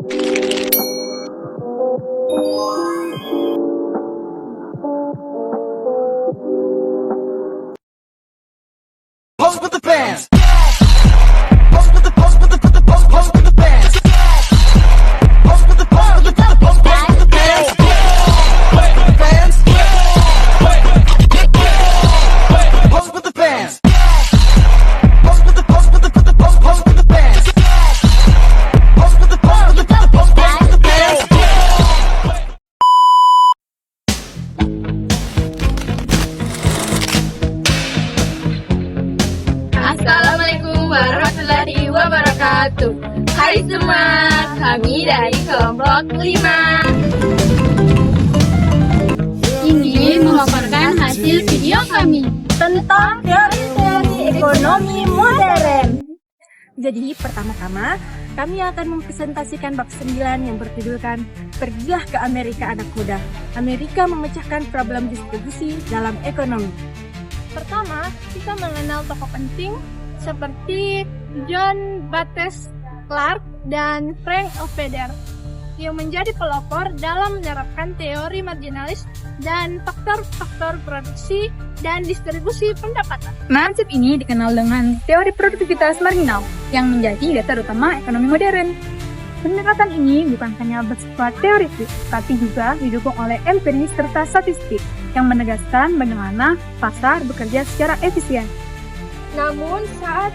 Pose with the bands. Pose with the pose with the pose with the bands. Pose with the pose with the pose with the bands. Pose with the bands. Pose with the bands. Pose with the pose with the pose with the bands. Pose with the pose with the pose with the bands. Assalamualaikum warahmatullahi wabarakatuh. Hai semua, kami dari kelompok 5 ingin memaparkan hasil video kami tentang teori-teori ekonomi modern. Jadi pertama-tama kami akan mempresentasikan bab 9 yang berjudulkan Pergilah ke Amerika Anak Muda. Amerika memecahkan problem distribusi dalam ekonomi. Pertama, kita mengenal tokoh penting seperti John Baptist Clark dan Frank Oppenheimer yang menjadi pelopor dalam menerapkan teori marginalis dan faktor-faktor produksi dan distribusi pendapatan. Prinsip ini dikenal dengan teori produktivitas marginal yang menjadi dasar utama ekonomi modern. Pendekatan ini bukan hanya bersifat teoritis, tapi juga didukung oleh empiris serta statistik yang menegaskan bagaimana pasar bekerja secara efisien. Namun saat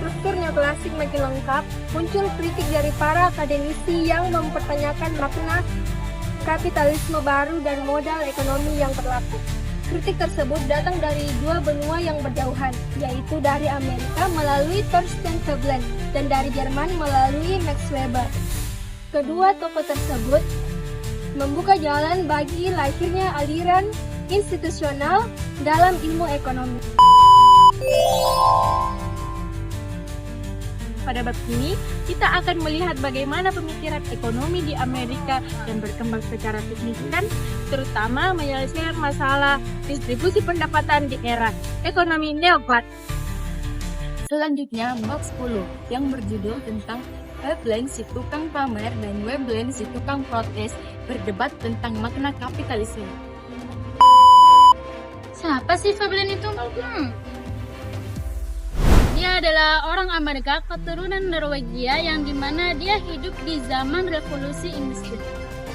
struktur neoklasik makin lengkap, muncul kritik dari para akademisi yang mempertanyakan makna kapitalisme baru dan modal ekonomi yang berlaku. Kritik tersebut datang dari dua benua yang berjauhan, yaitu dari Amerika melalui Thorstein Veblen dan dari Jerman melalui Max Weber. Kedua tokoh tersebut membuka jalan bagi lahirnya aliran institusional dalam ilmu ekonomi. Pada bab ini, kita akan melihat bagaimana pemikiran ekonomi di Amerika yang berkembang secara signifikan, terutama menyelesaikan masalah distribusi pendapatan di era ekonomi neoklasik. Selanjutnya bab 10 yang berjudul tentang Veblen si tukang pamer dan Veblen si tukang protes berdebat tentang makna kapitalisme. Siapa sih Veblen itu? Dia adalah orang Amerika keturunan Norwegia yang dimana dia hidup di zaman revolusi industri.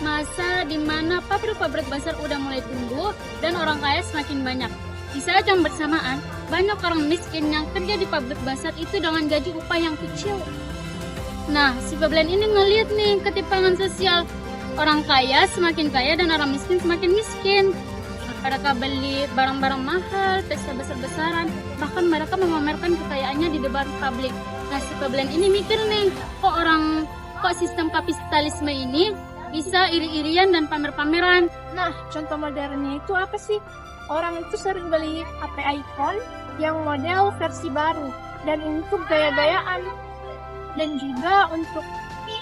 Masa dimana pabrik-pabrik besar udah mulai tumbuh dan orang kaya semakin banyak. Di saat yang bersamaan, banyak orang miskin yang kerja di pabrik besar itu dengan gaji upah yang kecil. Nah, si Veblen ini ngeliat nih ketimpangan sosial. Orang kaya semakin kaya dan orang miskin semakin miskin. Mereka beli barang-barang mahal, pesta besar-besaran, bahkan mereka memamerkan kekayaannya di depan publik. Nah, si Veblen ini mikir nih, kok sistem kapitalisme ini bisa iri-irian dan pamer-pameran. Nah, contoh modernnya itu apa sih? Orang itu sering beli HP iPhone yang model versi baru, dan untuk gaya-gayaan, dan juga untuk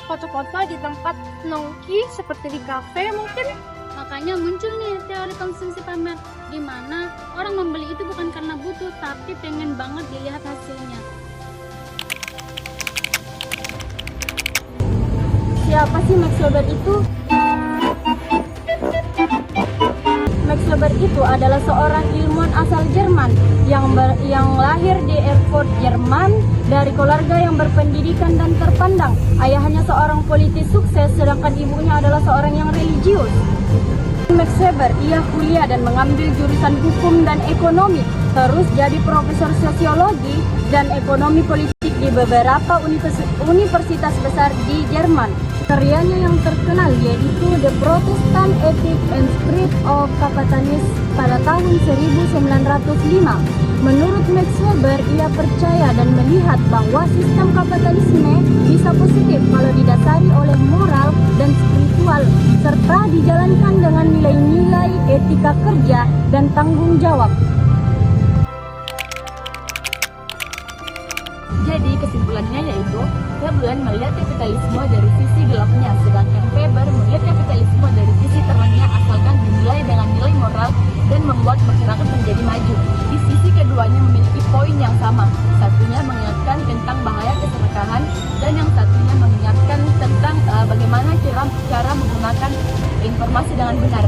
foto-foto di tempat nongki seperti di kafe mungkin. Makanya muncul nih teori konsumsi pamer, di mana orang membeli itu bukan karena butuh, tapi pengen banget dilihat hasilnya. Siapa sih Max Weber itu? Max Weber itu adalah seorang ilmuwan asal Jerman yang lahir di Erfurt, Jerman, dari keluarga yang berpendidikan dan terpandang. Ayahnya seorang politis sukses, sedangkan ibunya adalah seorang yang religius. Max Weber, ia kuliah dan mengambil jurusan hukum dan ekonomi, terus jadi profesor sosiologi dan ekonomi politik di beberapa universitas besar di Jerman. Karyanya yang terkenal yaitu The Protestant Ethic and Spirit of Capitalism pada tahun 1905. Menurut Max Weber, ia percaya dan melihat bahwa sistem kapitalisme bisa positif kalau didasari oleh moral dan spiritual, serta dijalankan dengan nilai-nilai etika kerja dan tanggung jawab. Jadi kesimpulannya yaitu Veblen melihat kapitalisme dari sisi gelapnya, sedangkan Weber melihat kapitalisme dari sisi terangnya asalkan dinilai dengan nilai moral dan membuat masyarakat menjadi maju. Di sisi keduanya memiliki poin yang sama, satunya mengingatkan tentang bahaya keserakahan dan yang satunya mengingatkan tentang bagaimana bagaimana cara menggunakan informasi dengan benar.